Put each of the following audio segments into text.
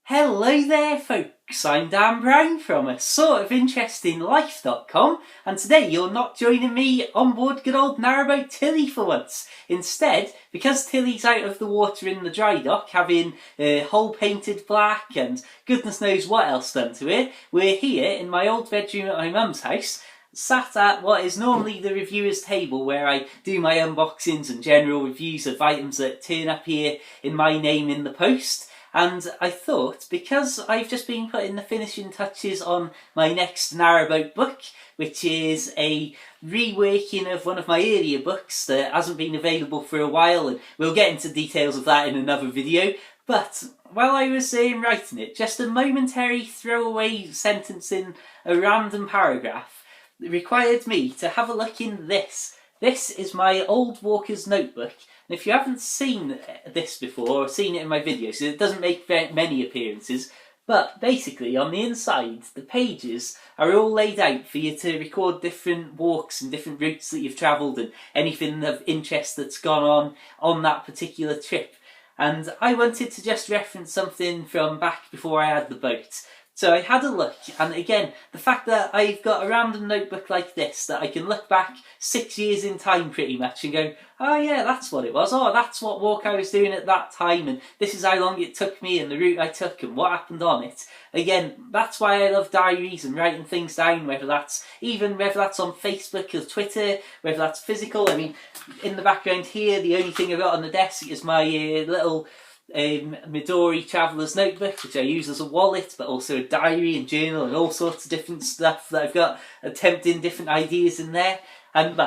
Hello there folks, I'm Dan Brown from a sort of interesting life.com, and today you're not joining me on board good old narrowboat Tilly for once. Instead, because Tilly's out of the water in the dry dock having hull painted black and goodness knows what else done to it, we're here in my old bedroom at my mum's house, sat at what is normally the reviewer's table where I do my unboxings and general reviews of items that turn up here in my name in the post. And I thought, because I've just been putting the finishing touches on my next narrowboat book, which is a reworking of one of my earlier books that hasn't been available for a while, and we'll get into details of that in another video. But while I was writing it, just a momentary throwaway sentence in a random paragraph required me to have a look in this. This is my old Walker's notebook. And if you haven't seen this before, or seen it in my videos, it doesn't make very many appearances, but basically on the inside, the pages are all laid out for you to record different walks and different routes that you've travelled and anything of interest that's gone on that particular trip. And I wanted to just reference something from back before I had the boat. So I had a look, and again, the fact that I've got a random notebook like this, that I can look back 6 years in time pretty much and go, oh yeah, that's what it was, oh that's what walk I was doing at that time, and this is how long it took me and the route I took and what happened on it. Again, that's why I love diaries and writing things down, whether that's on Facebook or Twitter, whether that's physical. I mean, in the background here, the only thing I've got on the desk is my little Midori Traveller's Notebook, which I use as a wallet, but also a diary and journal and all sorts of different stuff that I've got attempting different ideas in there. And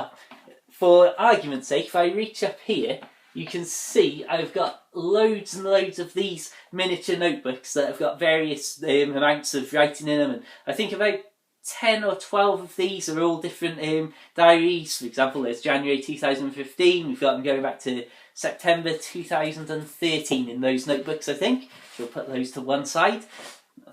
for argument's sake, if I reach up here, you can see I've got loads and loads of these miniature notebooks that have got various amounts of writing in them, and I think about 10 or 12 of these are all different diaries. For example, there's January 2015, we've got them going back to September 2013 in those notebooks, I think. We'll put those to one side.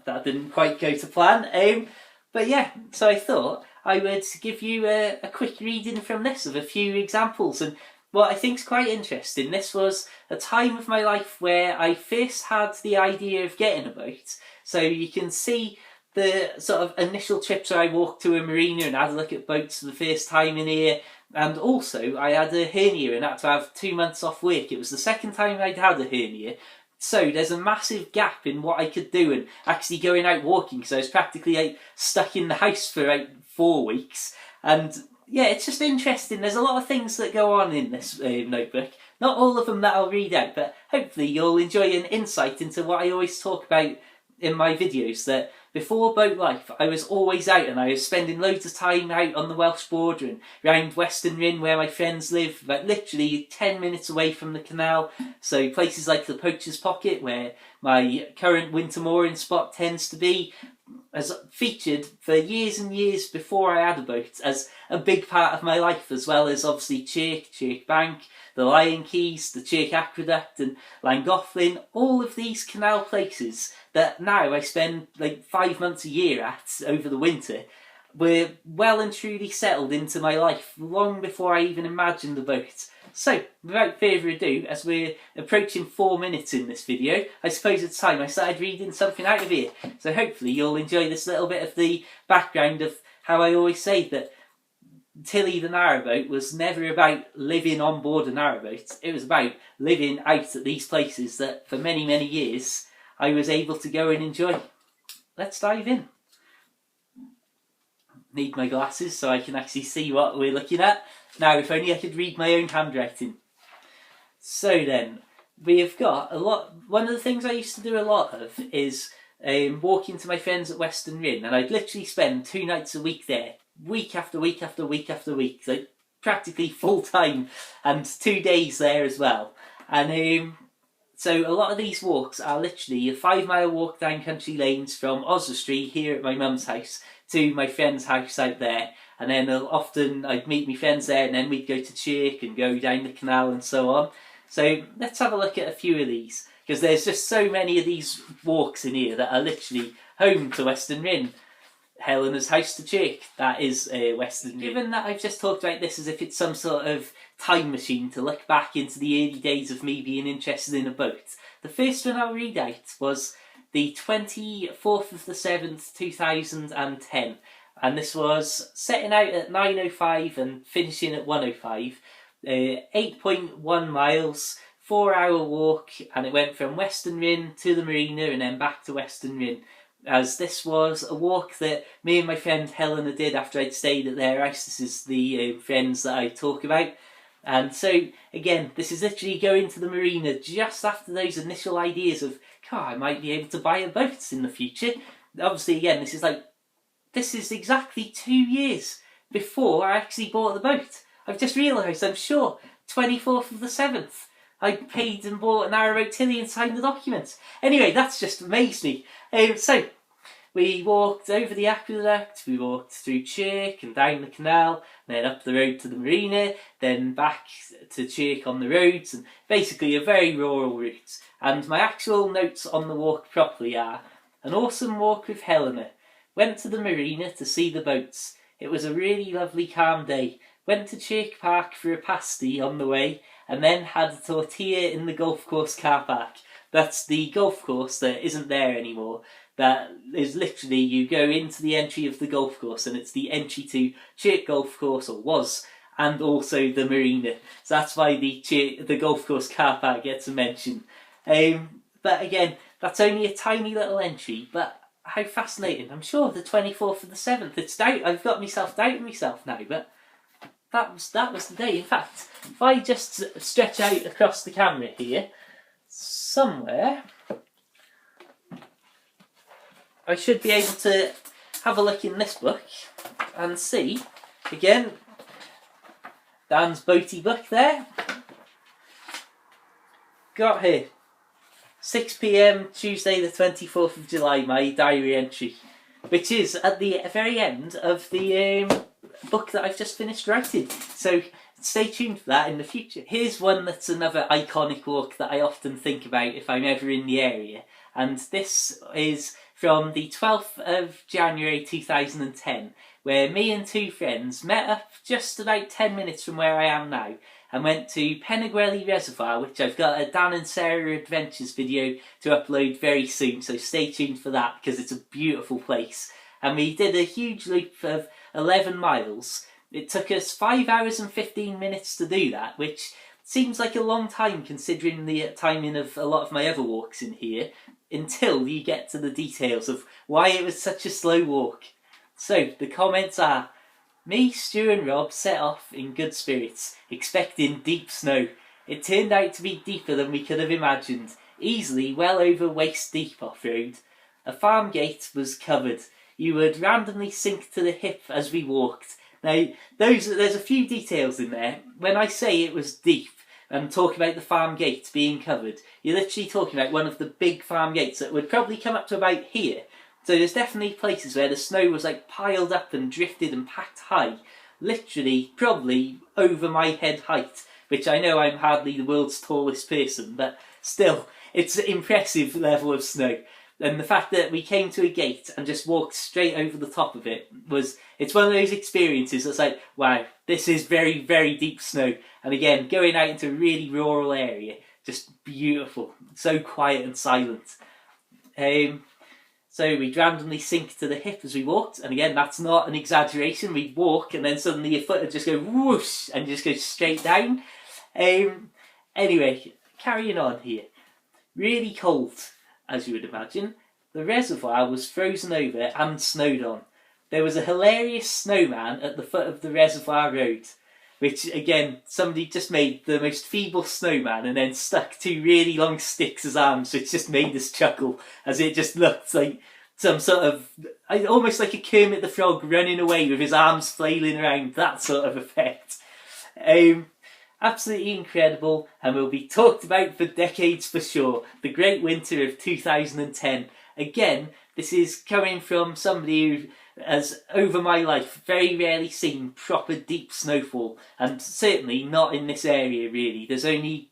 That didn't quite go to plan. But yeah, so I thought I would give you a quick reading from this of a few examples. And what I think is quite interesting, this was a time of my life where I first had the idea of getting a boat. So you can see the sort of initial trips where I walked to a marina and had a look at boats for the first time in here. And also, I had a hernia and had to have 2 months off work. It was the second time I'd had a hernia. So there's a massive gap in what I could do and actually going out walking, because I was practically stuck in the house for 4 weeks. And yeah, it's just interesting. There's a lot of things that go on in this notebook. Not all of them that I'll read out, but hopefully you'll enjoy an insight into what I always talk about in my videos, that before boat life I was always out, and I was spending loads of time out on the Welsh border and round Western Rin where my friends live, but literally 10 minutes away from the canal. So places like the Poacher's Pocket, where my current winter mooring spot tends to be, has featured for years and years before I had a boat as a big part of my life, as well as obviously Chirk Bank, the Lion Keys, the Chirk Aqueduct and Llangollen, all of these canal places that now I spend 5 months a year at over the winter, were well and truly settled into my life long before I even imagined the boat. So, without further ado, as we're approaching 4 minutes in this video, I suppose it's time I started reading something out of here. So hopefully you'll enjoy this little bit of the background of how I always say that Tilly the narrowboat was never about living on board a narrowboat. It was about living out at these places that for many, many years I was able to go and enjoy. Let's dive in. Need my glasses so I can actually see what we're looking at. Now, if only I could read my own handwriting. So then, we have got a lot. One of the things I used to do a lot of is walking to my friends at Western Rin, and I'd literally spend 2 nights a week there, week after week after week after week, like practically full time, and 2 days there as well. And so a lot of these walks are literally a 5-mile walk down country lanes from Oswestry here at my mum's house to my friend's house out there, and then often I'd meet my friends there, and then we'd go to Chirk and go down the canal and so on. So let's have a look at a few of these, because there's just so many of these walks in here that are literally home to Western Rin. Helena's house to Chirk, that is Western Rin. Given that I've just talked about this as if it's some sort of time machine to look back into the early days of me being interested in a boat, the first one I'll read out was the 24th of the 7th 2010, and this was setting out at 9:05 and finishing at 1:05. 8.1 miles, 4-hour walk, and it went from Western Rin to the marina and then back to Western Rin, as this was a walk that me and my friend Helena did after I'd stayed at their house. This is the friends that I talk about. And so, again, this is literally going to the marina just after those initial ideas of, God, I might be able to buy a boat in the future. Obviously, again, this is exactly 2 years before I actually bought the boat. I've just realised, I'm sure, 24th of the 7th, I paid and bought an narrowboat Tilly and signed the documents. Anyway, that's just amazed me. So, we walked over the aqueduct, we walked through Chirk and down the canal, then up the road to the marina, then back to Chirk on the roads, and basically a very rural route. And my actual notes on the walk properly are: an awesome walk with Helena, went to the marina to see the boats, it was a really lovely calm day, went to Chirk Park for a pasty on the way, and then had a tortilla in the golf course car park. That's the golf course that isn't there anymore. That is literally, you go into the entry of the golf course and it's the entry to Chirk Golf Course, or was, and also the marina. So that's why the golf course car park gets a mention. But again, that's only a tiny little entry, but how fascinating. I'm sure the 24th of the 7th, I've got myself doubting myself now, but that was the day. In fact, if I just stretch out across the camera here, somewhere, I should be able to have a look in this book and see, again, Dan's boaty book there. Got here, 6 p.m. Tuesday the 24th of July, my diary entry, which is at the very end of the book that I've just finished writing. So stay tuned for that in the future. Here's one that's another iconic walk that I often think about if I'm ever in the area, and this is from the 12th of January 2010, where me and two friends met up just about 10 minutes from where I am now and went to Peniguelly Reservoir, which I've got a Dan and Sarah Adventures video to upload very soon, so stay tuned for that because it's a beautiful place. And we did a huge loop of 11 miles. It took us 5 hours and 15 minutes to do that, which seems like a long time considering the timing of a lot of my other walks in here, until you get to the details of why it was such a slow walk. So, the comments are: me, Stu and Rob set off in good spirits, expecting deep snow. It turned out to be deeper than we could have imagined, easily well over waist deep off-road. A farm gate was covered. You would randomly sink to the hip as we walked. Now, there's a few details in there. When I say it was deep, and talk about the farm gate being covered, you're literally talking about one of the big farm gates that would probably come up to about here. So there's definitely places where the snow was like piled up and drifted and packed high, literally probably over my head height, which I know I'm hardly the world's tallest person, but still, it's an impressive level of snow. And the fact that we came to a gate and just walked straight over the top of it it's one of those experiences that's like, wow, this is very, very deep snow. And again, going out into a really rural area, just beautiful, so quiet and silent. So we'd randomly sink to the hip as we walked, and again, that's not an exaggeration. We'd walk and then suddenly your foot would just go whoosh and just go straight down. Anyway, carrying on here. Really cold, as you would imagine. The reservoir was frozen over and snowed on. There was a hilarious snowman at the foot of the reservoir road, which again, somebody just made the most feeble snowman and then stuck two really long sticks as arms, which just made us chuckle, as it just looked like some sort of, almost like a Kermit the Frog running away with his arms flailing around, that sort of effect. Absolutely incredible, and will be talked about for decades for sure. The Great Winter of 2010. Again, this is coming from somebody who has, over my life, very rarely seen proper deep snowfall, and certainly not in this area really. There's only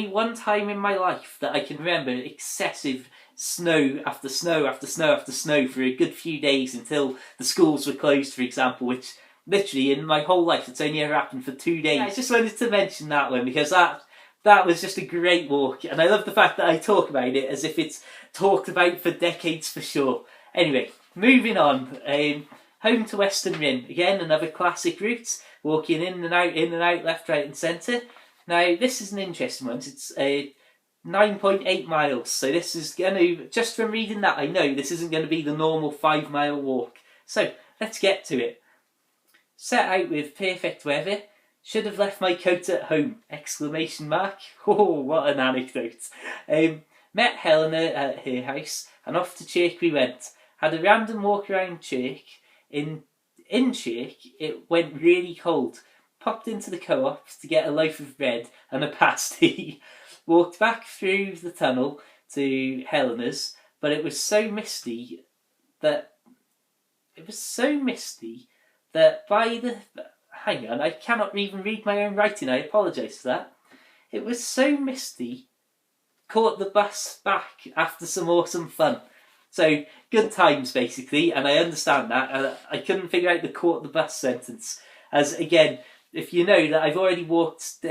one time in my life that I can remember excessive snow after snow after snow after snow for a good few days until the schools were closed, for example, which literally in my whole life it's only ever happened for 2 days. Yeah, I just wanted to mention that one because that that was just a great walk, and I love the fact that I talk about it as if it's talked about for decades for sure. Anyway, moving on. Home to Western Rin. Again, another classic route. Walking in and out, left, right and centre. Now, this is an interesting one. It's 9.8 miles. So this is going to, just from reading that, I know this isn't going to be the normal 5-mile walk. So, let's get to it. Set out with perfect weather. Should have left my coat at home! Exclamation mark. Oh, what an anecdote. Met Helena at her house and off to Chirk we went. Had a random walk around Chirk. In Chirk, it went really cold. Popped into the co-op to get a loaf of bread and a pasty. Walked back through the tunnel to Helena's, but it was so misty that by the... Hang on, I cannot even read my own writing, I apologise for that. It was so misty, caught the bus back after some awesome fun. So, good times basically, and I understand that. I couldn't figure out the caught the bus sentence. As again, if you know that I've already walked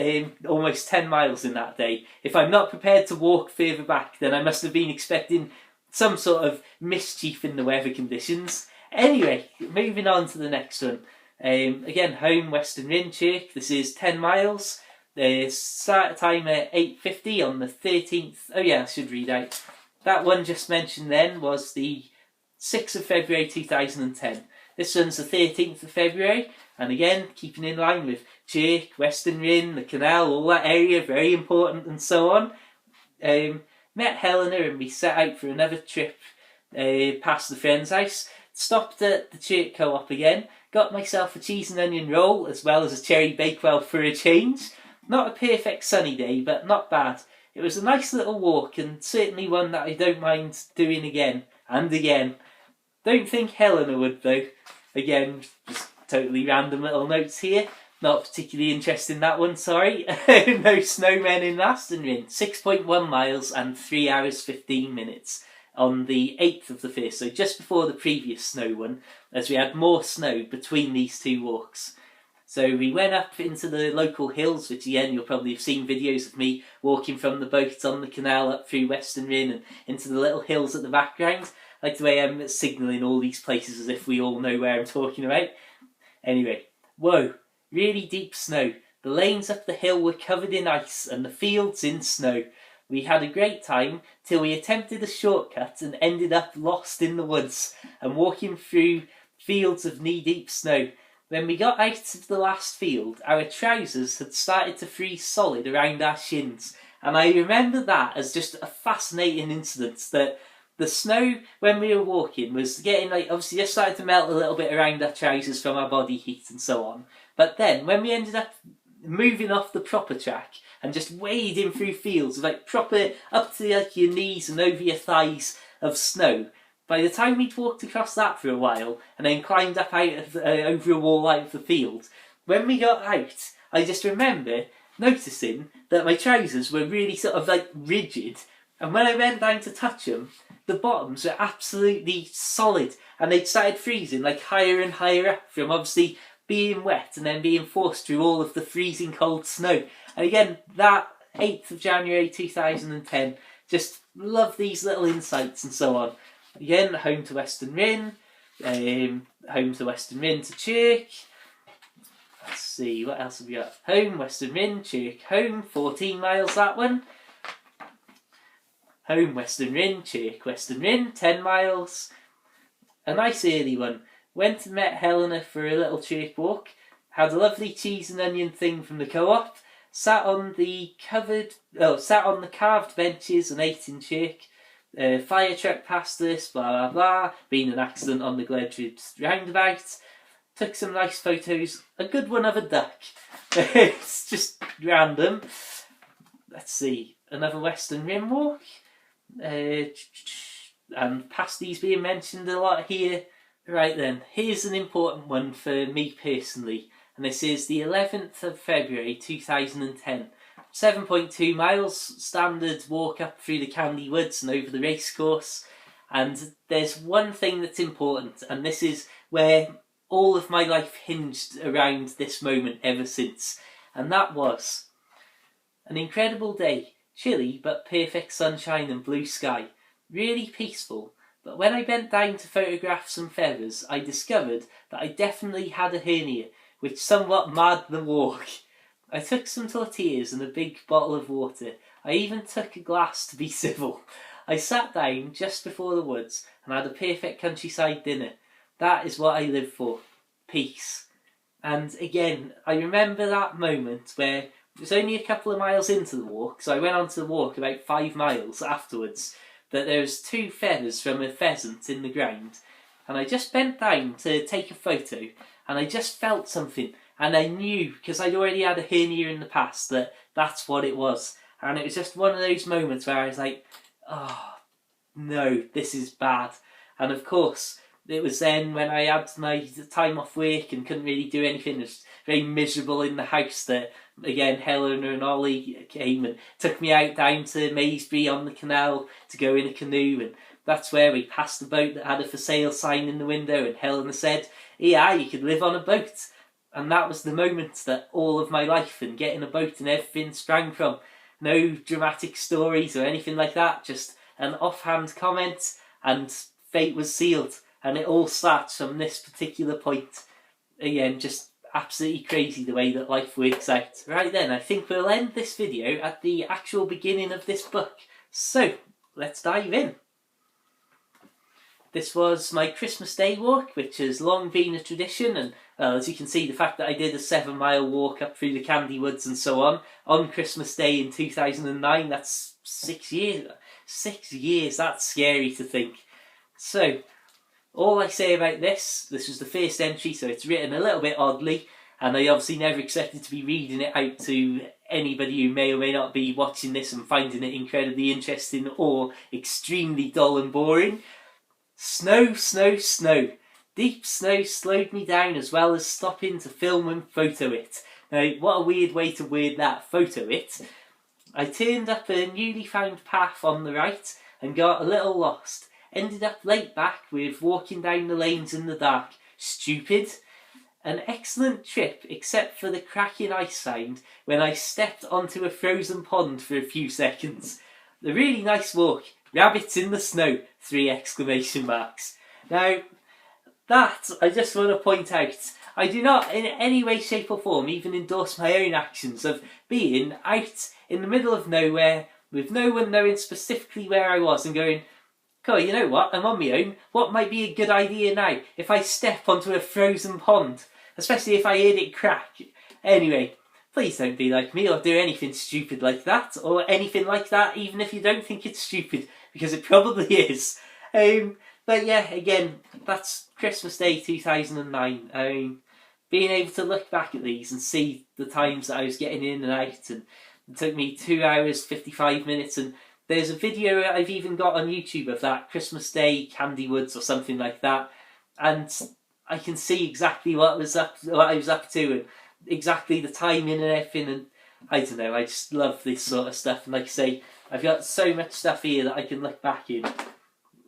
almost 10 miles in that day, if I'm not prepared to walk further back, then I must have been expecting some sort of mischief in the weather conditions. Anyway, moving on to the next one. Again, home Western Rin Chirk. This is 10 miles. Start time at 8:50 on the 13th. Oh yeah, I should read out. That one just mentioned then was the 6th of February 2010. This one's the 13th of February. And again, keeping in line with Chirk, Western Rin, the canal, all that area, very important and so on. Met Helena and we set out for another trip past the friend's house. Stopped at the Chirk Co-op again. Got myself a cheese and onion roll as well as a cherry bakewell for a change. Not a perfect sunny day, but not bad. It was a nice little walk and certainly one that I don't mind doing again and again. Don't think Helena would though. Again, just totally random little notes here. Not particularly interested in that one, sorry. No snowmen in Western Rin. 6.1 miles and 3 hours 15 minutes. On the 8th of the 1st, so just before the previous snow one, as we had more snow between these two walks. So we went up into the local hills, which again you'll probably have seen videos of me walking from the boat on the canal up through Western Rin and into the little hills at the background. I like the way I'm signalling all these places as if we all know where I'm talking about. Anyway, whoa, really deep snow. The lanes up the hill were covered in ice and the fields in snow. We had a great time till we attempted a shortcut and ended up lost in the woods and walking through fields of knee-deep snow. When we got out of the last field, our trousers had started to freeze solid around our shins. And I remember that as just a fascinating incident, that the snow when we were walking was getting, obviously just started to melt a little bit around our trousers from our body heat and so on. But then when we ended up moving off the proper track and just wading through fields proper up to your knees and over your thighs of snow, by the time we'd walked across that for a while and then climbed up out of over a wall out of the field, when we got out, I just remember noticing that my trousers were really sort of rigid, and when I went down to touch them, the bottoms were absolutely solid and they'd started freezing higher and higher up from obviously being wet and then being forced through all of the freezing cold snow. And again, that 8th of January 2010, just love these little insights and so on. Again, home to Western Rin, home to Western Rin to Chirk. Let's see, what else have we got? Home, Western Rin, Chirk, home, 14 miles that one. Home, Western Rin, Chirk, Western Rin, 10 miles. A nice early one. Went and met Helena for a little Chirk walk. Had a lovely cheese and onion thing from the co-op. Sat on the carved benches and ate in Chirk. Fire truck passed us, blah blah blah. Been an accident on the Gledrid roundabout. Took some nice photos. A good one of a duck. It's just random. Let's see. Another Western Rim walk. And pasties being mentioned a lot here. Right then, here's an important one for me personally, and this is the 11th of February 2010. 7.2 miles, standard walk up through the Candy Woods and over the racecourse. And there's one thing that's important, and this is where all of my life hinged around this moment ever since. And that was, An incredible day, chilly but perfect sunshine and blue sky, really peaceful. But when I bent down to photograph some feathers, I discovered that I definitely had a hernia, which somewhat marred the walk. I took some tortillas and a big bottle of water. I even took a glass to be civil. I sat down just before the woods and had a perfect countryside dinner. That is what I live for. Peace. And again, I remember that moment where it was only a couple of miles into the walk, so I went on to the walk about 5 miles afterwards, that there was 2 feathers from a pheasant in the ground, and I just bent down to take a photo, and I just felt something, and I knew, because I'd already had a hernia in the past, that that's what it was. And it was just one of those moments where I was like, oh no, this is bad. And of course, it was then when I had my time off work and couldn't really do anything. It was very miserable in the house that, again, Helena and Ollie came and took me out down to Maysbury on the canal to go in a canoe, and that's where we passed a boat that had a for sale sign in the window, and Helena said, yeah, you could live on a boat. And that was the moment that all of my life and getting a boat and everything sprang from. No dramatic stories or anything like that, just an offhand comment, and fate was sealed. And it all starts from this particular point. Again, just absolutely crazy the way that life works out. Right then, I think we'll end this video at the actual beginning of this book. So, let's dive in. This was my Christmas Day walk, which has long been a tradition, and as you can see, the fact that I did a 7-mile walk up through the Candy Woods and so on Christmas Day in 2009, that's 6 years. 6 years, that's scary to think. So, all I say about this was the first entry, so it's written a little bit oddly, and I obviously never expected to be reading it out to anybody who may or may not be watching this and finding it incredibly interesting or extremely dull and boring. Snow, snow, snow. Deep snow slowed me down as well as stopping to film and photo it. Now, what a weird way to word that, photo it. I turned up a newly found path on the right and got a little lost. Ended up late back with walking down the lanes in the dark. Stupid. An excellent trip except for the cracking ice sound when I stepped onto a frozen pond for a few seconds. A really nice walk. Rabbits in the snow! 3 exclamation marks. Now, that I just want to point out, I do not in any way, shape or form even endorse my own actions of being out in the middle of nowhere with no one knowing specifically where I was and going, cool, you know what, I'm on my own, what might be a good idea now if I step onto a frozen pond, especially if I heard it crack. Anyway, please don't be like me or do anything stupid like that, or anything like that even if you don't think it's stupid, because it probably is. But yeah, again, that's Christmas Day 2009. Being able to look back at these and see the times that I was getting in and out, and it took me 2 hours 55 minutes, and there's a video I've even got on YouTube of that Christmas Day Candy Woods or something like that, and I can see exactly what I was up to and exactly the timing and everything, and I don't know, I just love this sort of stuff. And like I say, I've got so much stuff here that I can look back in.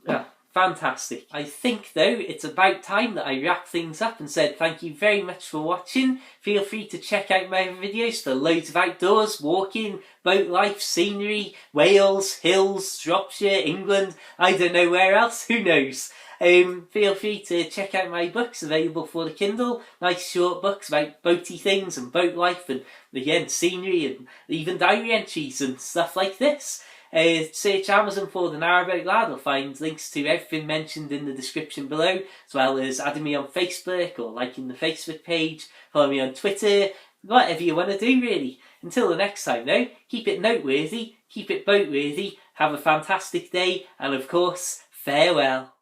Yeah, fantastic. I think though it's about time that I wrap things up and said thank you very much for watching. Feel free to check out my other videos for loads of outdoors, walking, boat life, scenery, Wales, hills, Shropshire, England, I don't know where else, who knows. Feel free to check out my books available for the Kindle. Nice short books about boaty things and boat life and, again, scenery and even diary entries and stuff like this. Search Amazon for The Narrowboat Lad. You'll find links to everything mentioned in the description below, as well as adding me on Facebook or liking the Facebook page, follow me on Twitter, whatever you want to do really. Until the next time though, keep it noteworthy, keep it boatworthy, have a fantastic day, and of course, farewell.